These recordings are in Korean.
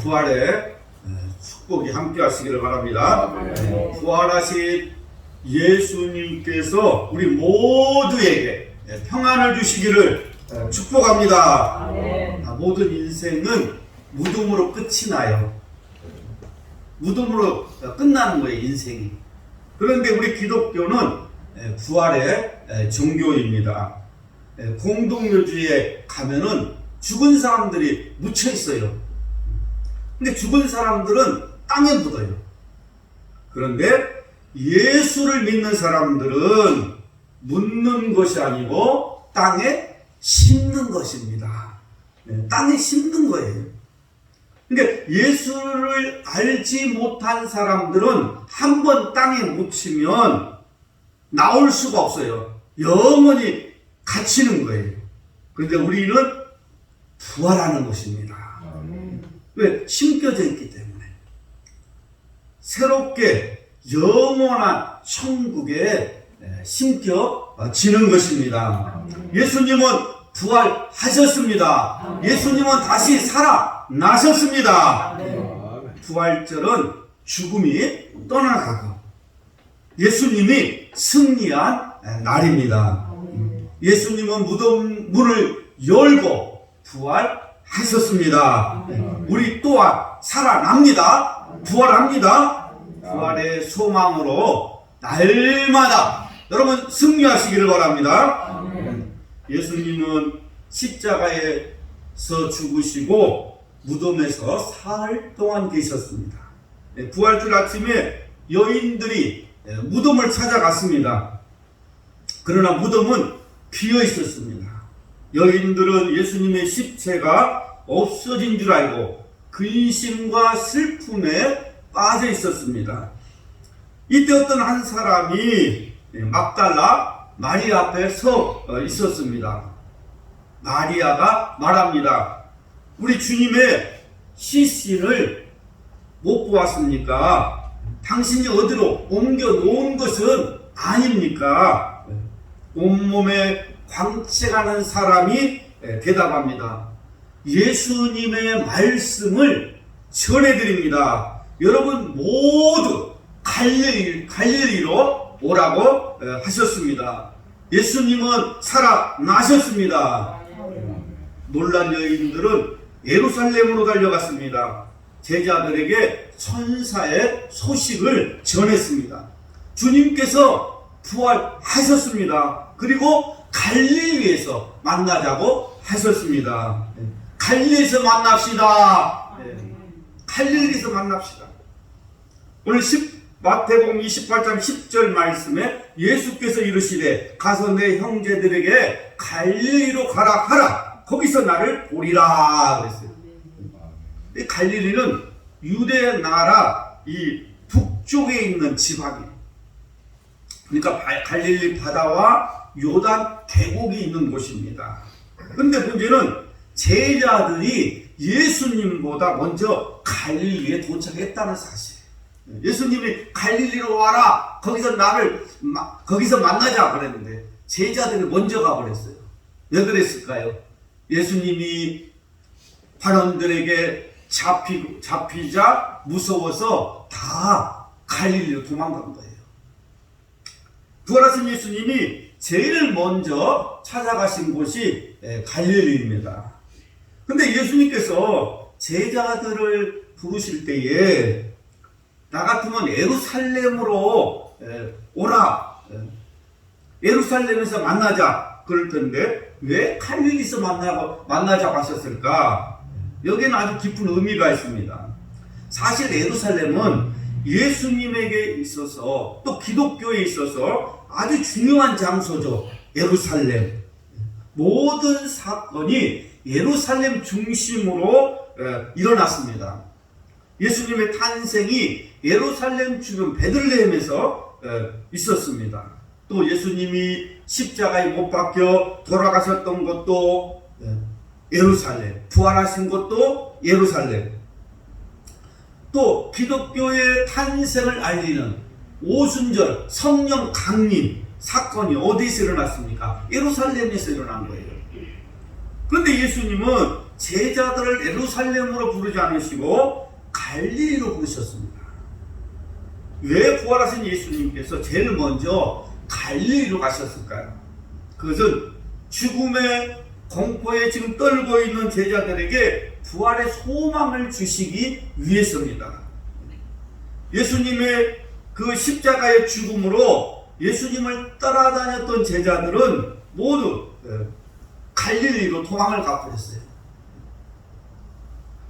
부활의 축복이 함께 하시기를 바랍니다. 부활하신 예수님께서 우리 모두에게 평안을 주시기를 축복합니다. 모든 인생은 무덤으로 끝이 나요. 무덤으로 끝나는 거예요, 인생이. 그런데 우리 기독교는 부활의 종교입니다. 공동묘지에 가면은 죽은 사람들이 묻혀 있어요. 근데 죽은 사람들은 땅에 묻어요. 그런데 예수를 믿는 사람들은 묻는 것이 아니고 땅에 심는 것입니다. 땅에 심는 거예요. 그러니까 예수를 알지 못한 사람들은 한번 땅에 묻히면 나올 수가 없어요. 영원히 갇히는 거예요. 그런데 우리는 부활하는 것입니다. 왜? 심겨져 있기 때문에. 새롭게 영원한 천국에 심겨지는 것입니다. 예수님은 부활하셨습니다. 예수님은 다시 살아나셨습니다. 부활절은 죽음이 떠나가고 예수님이 승리한 날입니다. 예수님은 무덤 문을 열고 부활하셨습니다. 우리 또한 살아납니다. 부활합니다. 부활의 소망으로 날마다 여러분 승리하시기를 바랍니다. 예수님은 십자가에서 죽으시고 무덤에서 사흘 동안 계셨습니다. 부활절 아침에 여인들이 무덤을 찾아갔습니다. 그러나 무덤은 비어 있었습니다. 여인들은 예수님의 십체가 없어진 줄 알고 근심과 슬픔에 빠져 있었습니다. 이때 어떤 한 사람이 막달라 마리아 앞에 서 있었습니다. 마리아가 말합니다. 우리 주님의 시신을 못 보았습니까? 당신이 어디로 옮겨 놓은 것은 아닙니까? 온몸에 광채가는 사람이 대답합니다. 예수님의 말씀을 전해드립니다. 여러분 모두 갈릴리로 오라고 하셨습니다. 예수님은 살아나셨습니다. 놀란 여인들은 예루살렘으로 달려갔습니다. 제자들에게 천사의 소식을 전했습니다. 주님께서 부활하셨습니다. 그리고 갈릴리에서 만나자고 하셨습니다. 갈릴리에서 만납시다. 갈릴리에서 만납시다. 오늘 마태복음 28장 10절 말씀에 예수께서 이르시되 가서 내 형제들에게 갈릴리로 가라 하라. 거기서 나를 보리라 그랬어요. 이 갈릴리는 유대 나라 이 북쪽에 있는 지방이에요. 그러니까 갈릴리 바다와 요단 계곡이 있는 곳입니다. 그런데 문제는 제자들이 예수님보다 먼저 갈릴리에 도착했다는 사실. 예수님이 갈릴리로 와라. 거기서 만나자 그랬는데 제자들이 먼저 가버렸어요. 왜 그랬을까요? 예수님이 환원들에게 잡히자 무서워서 다 갈릴리로 도망간 거예요. 부활하신 예수님이 제일 먼저 찾아가신 곳이 갈릴리입니다. 근데 예수님께서 제자들을 부르실 때에 나 같으면 예루살렘으로 오라. 예루살렘에서 만나자. 그럴 텐데 왜 갈릴리에서 만나자고 하셨을까? 여기에는 아주 깊은 의미가 있습니다. 사실 예루살렘은 예수님에게 있어서 또 기독교에 있어서 아주 중요한 장소죠. 예루살렘. 모든 사건이 예루살렘 중심으로 일어났습니다. 예수님의 탄생이 예루살렘 주변 베들레헴에서 있었습니다. 또 예수님이 십자가에 못 박혀 돌아가셨던 것도 예루살렘, 부활하신 것도 예루살렘. 또 기독교의 탄생을 알리는 오순절 성령 강림 사건이 어디서 일어났습니까? 예루살렘에서 일어난 거예요. 그런데 예수님은 제자들을 예루살렘으로 부르지 않으시고 갈릴리로 부르셨습니다. 왜 부활하신 예수님께서 제일 먼저 갈릴리로 가셨을까요? 그것은 죽음의 공포에 지금 떨고 있는 제자들에게 부활의 소망을 주시기 위해서입니다. 예수님의 그 십자가의 죽음으로 예수님을 따라다녔던 제자들은 모두 갈릴리로 도망을 가버렸어요.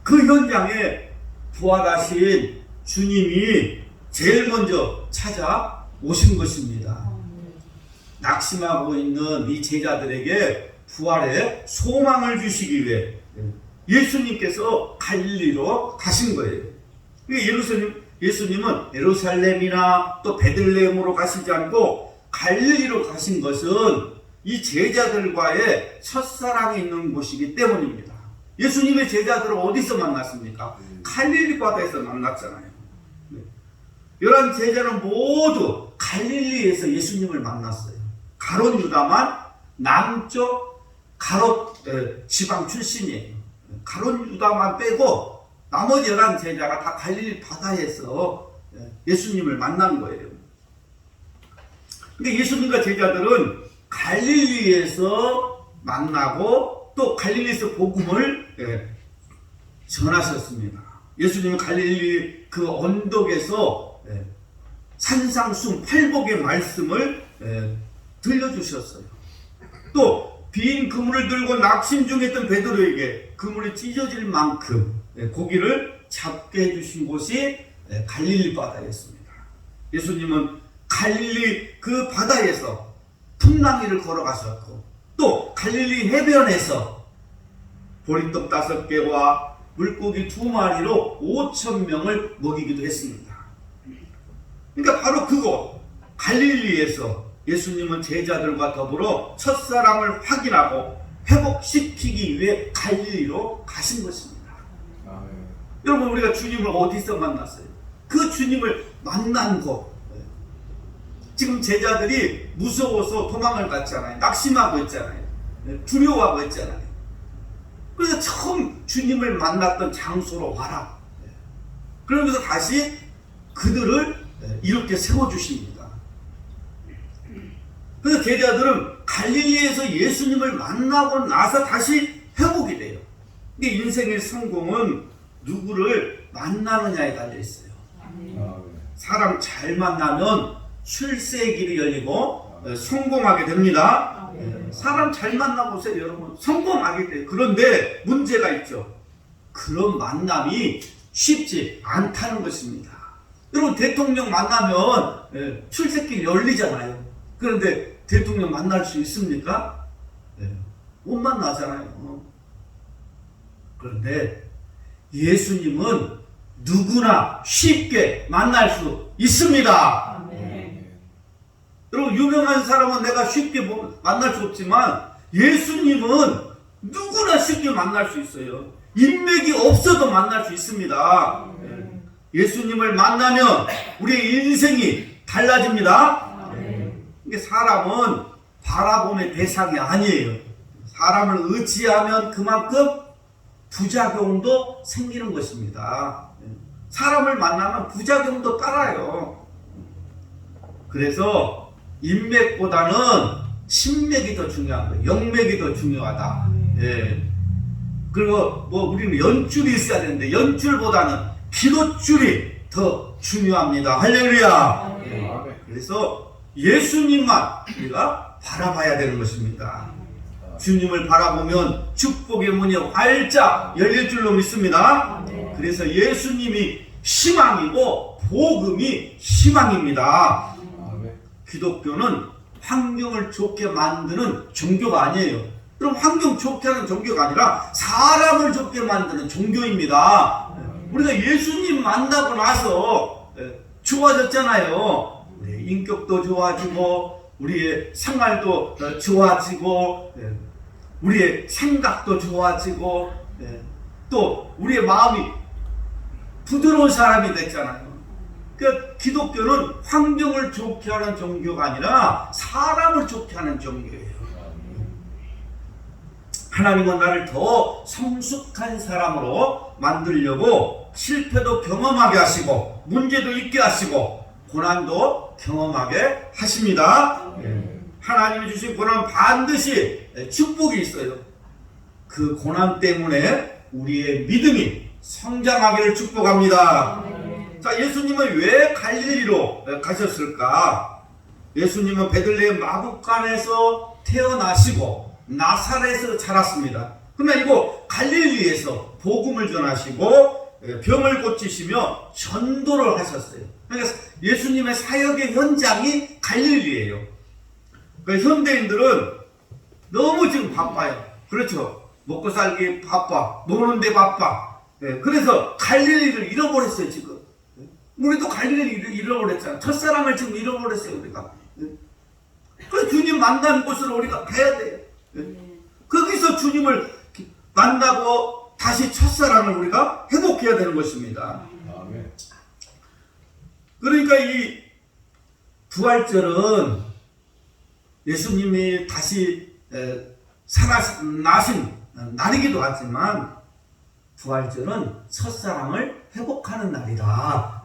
그 현장에 부활하신 주님이 제일 먼저 찾아오신 것입니다. 낙심하고 있는 이 제자들에게 부활의 소망을 주시기 위해 예수님께서 갈릴리로 가신 거예요. 예수님은 예루살렘이나 또 베들레헴으로 가시지 않고 갈릴리로 가신 것은 이 제자들과의 첫사랑이 있는 곳이기 때문입니다. 예수님의 제자들을 어디서 만났습니까? 갈릴리 바다에서 만났잖아요. 11 제자는 모두 갈릴리에서 예수님을 만났어요. 가롯 유다만 남쪽 가롯 지방 출신이에요. 가롯 유다만 빼고 나머지 11 제자가 다 갈릴리 바다에서 예수님을 만난 거예요. 근데 예수님과 제자들은 갈릴리에서 만나고 또 갈릴리에서 복음을 전하셨습니다. 예수님은 갈릴리 그 언덕에서 산상순 팔복의 말씀을 들려주셨어요. 또 빈 그물을 들고 낙심 중에 있던 베드로에게 그물이 찢어질 만큼 고기를 잡게 해주신 곳이 갈릴리 바다였습니다. 예수님은 갈릴리 그 바다에서 풍랑이를 걸어가셨고 또 갈릴리 해변에서 보리떡 5개와 물고기 2마리로 5,000명을 먹이기도 했습니다. 그러니까 바로 그곳 갈릴리에서 예수님은 제자들과 더불어 첫사랑을 확인하고 회복시키기 위해 갈릴리로 가신 것입니다. 여러분, 우리가 주님을 어디서 만났어요? 그 주님을 만난 곳. 지금 제자들이 무서워서 도망을 갔잖아요. 낙심하고 있잖아요. 두려워하고 있잖아요. 그래서 처음 주님을 만났던 장소로 와라. 그러면서 다시 그들을 이렇게 세워주십니다. 그래서 제자들은 갈릴리에서 예수님을 만나고 나서 다시 회복이 돼요. 근데 인생의 성공은 누구를 만나느냐에 달려있어요. 사람 잘 만나면 출세의 길이 열리고 성공하게 됩니다. 사람 잘 만나보세요, 여러분. 성공하게 돼요. 그런데 문제가 있죠. 그런 만남이 쉽지 않다는 것입니다. 여러분, 대통령 만나면 출세길 열리잖아요. 그런데 대통령 만날 수 있습니까? 못 만나잖아요. 그런데 예수님은 누구나 쉽게 만날 수 있습니다. 여러분, 유명한 사람은 내가 쉽게 만날 수 없지만 예수님은 누구나 쉽게 만날 수 있어요. 인맥이 없어도 만날 수 있습니다. 예수님을 만나면 우리의 인생이 달라집니다. 이게 사람은 바라봄의 대상이 아니에요. 사람을 의지하면 그만큼 부작용도 생기는 것입니다. 사람을 만나면 부작용도 따라요. 그래서 인맥보다는 신맥이 더 중요한 거예요. 영맥이 더 중요하다. 그리고 우리는 연줄이 있어야 되는데 연줄보다는 기도줄이 더 중요합니다. 할렐루야. 그래서 예수님만 우리가 바라봐야 되는 것입니다. 주님을 바라보면 축복의 문이 활짝 열릴 줄로 믿습니다. 그래서 예수님이 희망이고 복음이 희망입니다. 기독교는 환경을 좋게 만드는 종교가 아니에요. 그럼 환경 좋게 하는 종교가 아니라 사람을 좋게 만드는 종교입니다. 우리가 예수님 만나고 나서 좋아졌잖아요. 우리의 인격도 좋아지고 우리의 생활도 좋아지고 우리의 생각도 좋아지고 또 우리의 마음이 부드러운 사람이 됐잖아요. 그러니까 기독교는 환경을 좋게 하는 종교가 아니라 사람을 좋게 하는 종교예요. 하나님은 나를 더 성숙한 사람으로 만들려고 실패도 경험하게 하시고 문제도 있게 하시고 고난도 경험하게 하십니다. 하나님이 주신 고난 반드시 축복이 있어요. 그 고난 때문에 우리의 믿음이 성장하기를 축복합니다. 자, 예수님은 왜 갈릴리로 가셨을까? 예수님은 베들레헴 마구간에서 태어나시고 나사렛에서 자랐습니다. 그러나 이거 갈릴리에서 복음을 전하시고 병을 고치시며 전도를 하셨어요. 그러니까 예수님의 사역의 현장이 갈릴리예요. 그러니까 현대인들은 너무 지금 바빠요. 그렇죠? 먹고 살기 바빠, 노는데 바빠. 그래서 갈릴리를 잃어버렸어요. 지금 우리도 갈릴리를 잃어버렸잖아요. 첫사랑을 지금 잃어버렸어요. 우리가. 그래서 주님 만난 곳으로 우리가 가야 돼요. 거기서 주님을 만나고 다시 첫사랑을 우리가 회복해야 되는 것입니다. 그러니까 이 부활절은 예수님이 다시 살아나신 날이기도 하지만 부활절은 첫사랑을 회복하는 날이다.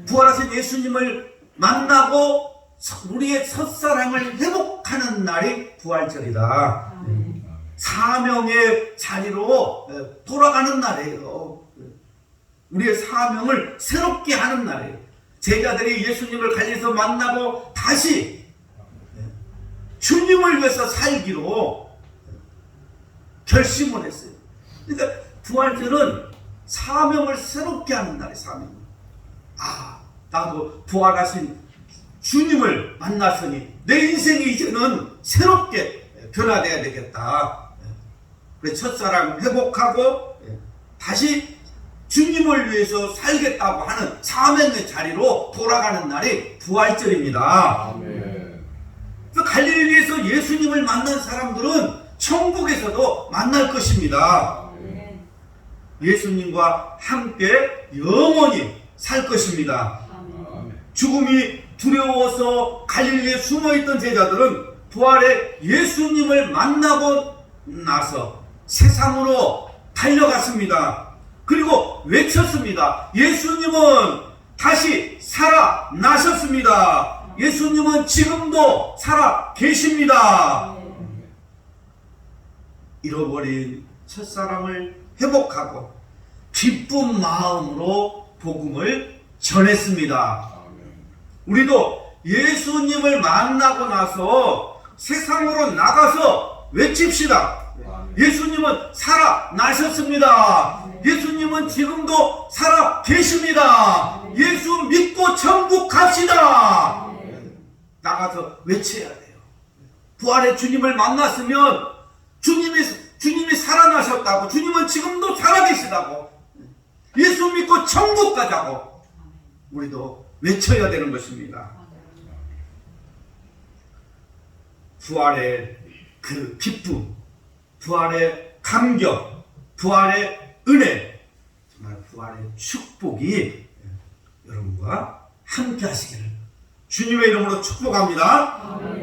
부활하신 예수님을 만나고 우리의 첫사랑을 회복하는 날이 부활절이다. 사명의 자리로 돌아가는 날이에요. 우리의 사명을 새롭게 하는 날이에요. 제자들이 예수님을 갈릴리에서 만나고 다시 주님을 위해서 살기로 결심을 했어요. 그러니까 부활절은 사명을 새롭게 하는 날이에요. 사명. 나도 부활하신 주님을 만났으니 내 인생이 이제는 새롭게 변화되어야 되겠다. 그래서 첫사랑 회복하고 다시 주님을 위해서 살겠다고 하는 사명의 자리로 돌아가는 날이 부활절입니다. 그래서 갈릴리에서 예수님을 만난 사람들은 천국에서도 만날 것입니다. 예수님과 함께 영원히 살 것입니다. 죽음이 두려워서 갈릴리에 숨어있던 제자들은 부활의 예수님을 만나고 나서 세상으로 달려갔습니다. 그리고 외쳤습니다. 예수님은 다시 살아나셨습니다. 예수님은 지금도 살아 계십니다. 잃어버린 첫사랑을 회복하고 기쁜 마음으로 복음을 전했습니다. 우리도 예수님을 만나고 나서 세상으로 나가서 외칩시다. 예수님은 살아나셨습니다. 예수님은 지금도 살아 계십니다. 예수 믿고 천국 갑시다. 나가서 외쳐야 돼요. 부활의 주님을 만났으면 주님이 살아나셨다고, 주님은 지금도 살아계시다고, 예수 믿고 천국 가자고 우리도 외쳐야 되는 것입니다. 부활의 그 기쁨, 부활의 감격, 부활의 은혜, 정말 부활의 축복이 여러분과 함께 하시기를 주님의 이름으로 축복합니다.